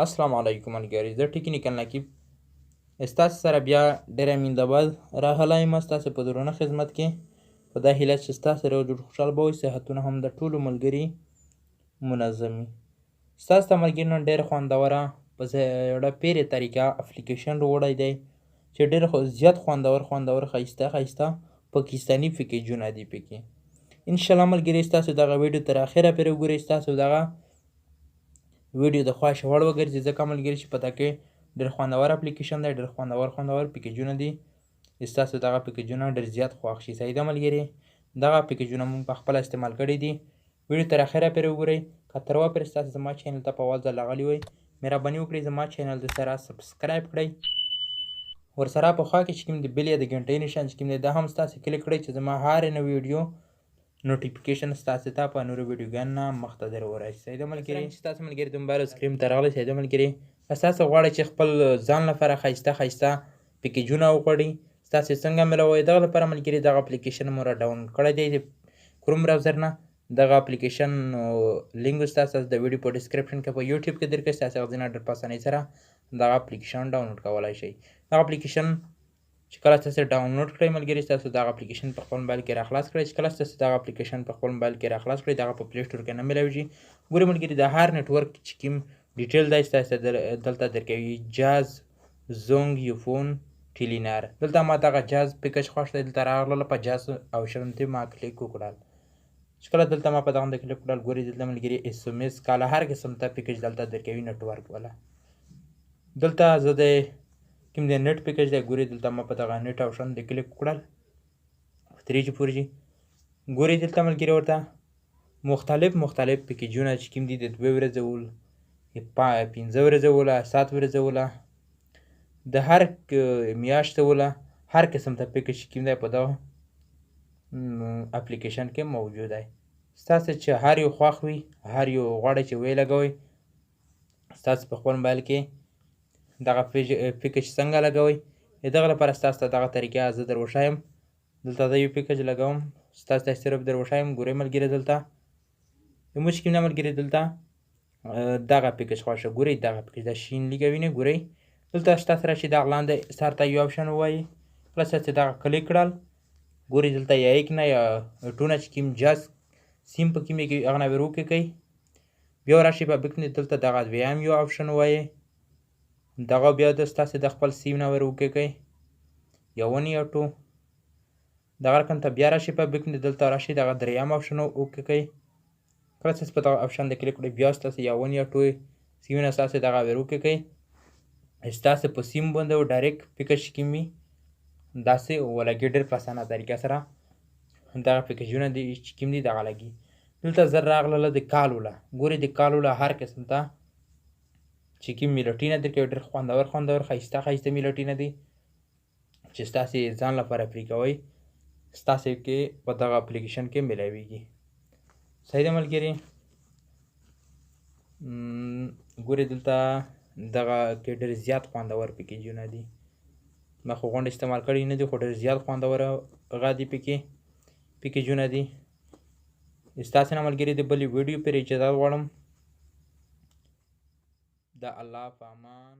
السلام علیکم ملګري، زه ټیکنیکل نقیب ستاسو سره بیا ډېره مینده‌باد راغلی یم ستاسو په درونه خدمت کې په دا هیله چې ستاسو سره یو جوړ خوشحال به وي، صحتونه هم د ټولو ملګري منظم وي. ستاسو ته ملګري نن ډېره خوندوره په زړه پورې طریقه اپلیکیشن راوړی دی چې ډېر زیات خوندور ښایسته پاکستاني پیکیجونه دي پکې. انشاءالله ملګري ستاسو دغه ویډیو تر اخره پورې وګورئ، ستاسو دغه ویډیو د خوښې وړ وګرځي، ځکه ملګري چې په کې ډېر خوندور اپلیکیشن دی، ډېر خوندور پیکیجونه دي. ستاسو دغه پیکیجونه ډېر زیات خوښ شي. صحیح ده ملګري، دغه پیکیجونه موږ په خپله استعمال کړي دي. ویډیو تر اخره پورې وګورئ. که تر اوسه پورې ستاسو زما چینل ته په اول ځل راغلي وئ، مهرباني وکړئ زما چینل د سره سبسکرایب کړئ، ورسره په خوا کې چې کوم د بل یا د ګنټۍ نشان چې کوم دی دا هم ستاسو کلیک کړئ چې زما هر نوې ویډیو نوټیفیکیشن ستاسو ته په نورو ویډیوګانو نه مخته در ورسي. صحیح ده ملګري، ستاسو ملګري دومره سکرین ته راغلی. صحیح ده ملګري، ستاسو غواړئ چې خپل ځان لپاره ښایسته پیکیجونه وغواړئ، ستاسو څنګه ملوئ. دغه لپاره ملګري دغه اپلیکیشن مو را ډاونلوډ کړی دی د کروم براوزر نه. دغه اپلیکیشن لینک ستاسو د ویډیو په ډسکرپشن کې په یوټیوب کې درکړی، ستاسو هغه ځای نه ډېر په اسانۍ سره دغه اپلیکیشن ډاونلوډ کولی شئ. دغه اپلیکیشن چې کله تاسو ډاونلوډ کړئ ملګري، تاسو دغه اپلیکیشن په خپل موبایل کې راخلاص کړئ. چې کله تاسو دغه اپلیکیشن په خپل موبایل کې راخلاص کړئ، دغه په پلی سټور کې نه میلاویږي. ګورئ ملګري، د هر نیټورک چې کوم ډیټیل دی ستاسو دلته درکوي، جاز، زونګ، یوفون، ټیلینار. دلته ما دغه جاز پیکج خوښ دی، دلته راغلله په جاز آپشن ته ما کلیک وکړل. چې کله دلته ما په دغه کلیک وکړل، ګورئ دلته ملګري SMS کاله هر قسم ته پیکج دلته درکوي نیټورک والا. دلته زه د کوم د نیټ پیکج دی، ګورئ دلته ما په دغه نیټ آپشن د کلیک وکړل 3G 4G. ګورئ دلته ملګري ورته مختلف پیکیجونه چې کوم دي د 2 ورځې ول، 15 ورځې وله، 7 ورځې وله، د هر میاشتې وله، هر قسم ته پیکج چې کوم دی په دغه اپلیکیشن کې موجود دی. ستاسو چې هر یو خوښ وي، هر یو غواړئ چې ویې لګوئ، ستاسو په خپل موبایل کې دغه پیکج څنګه لګوئ. دغه لپاره ستاسو ته دغه طریقه زه در وښایم. دلته زه یو پیکج لګوم، ستاسو ته صرف در وښایم. ګورئ ملګري دلته زموږ چې کوم دی ملګري دلته دغه پیکج خوښ شه. ګورئ دغه پیکج دا شین لیکه وینئ، ګورئ دلته ستاسو راشي دغه لاندې سر ته یو آپشن ووایي. کله ستاسو دغه کلیک کړل، ګورئ دلته یا یک نه یا ټونه چې کوم جاز سیم په کوم کې هغه نه ور وکړئ. بیا راشي په بک نه دلته دغه دویم یو آپشن ووایي، دغه بیا د ستاسو د خپل سیم نه ور وکړئ یا 1 یا 2. دغه رقم ته بیا راشي په بک نه دلته راشي دغه دریم آپشن وکړئ. کله چې په دغه آپشن د کلیک کړئ، بیا ستاسو یا 1 یا 2 سیمونه ستاسو دغه ور وکړئ. ستاسو په سیم باندې ډایرکټ پیکج کوم وي داسې ولګي، ډېر په اسانه طریقه سره دغه پیکجونه دي چې کوم دي دغه لګي. دلته زر راغله د کال وله، ګورئ د کال وله هر قسم ته چې کوم میلټونه درکوي، ډېر خوندور ښایسته میلټونه دي چې ستاسو ځان لپاره پرې کوئ، ستاسو کې په دغه اپلیکیشن کې میلاویږي. صحیح ده ملګري، ګورئ دلته دغه کې ډېر زیات خوندور پیکیجونه دي. ما خو غونډ استعمال کړي نه دي، خو ډېر زیات خوندوره هغه دي پکې پیکیجونه دي. ستاسو نه ملګري د بلې ویډیو پورې اجازه غواړم. د الله په امان.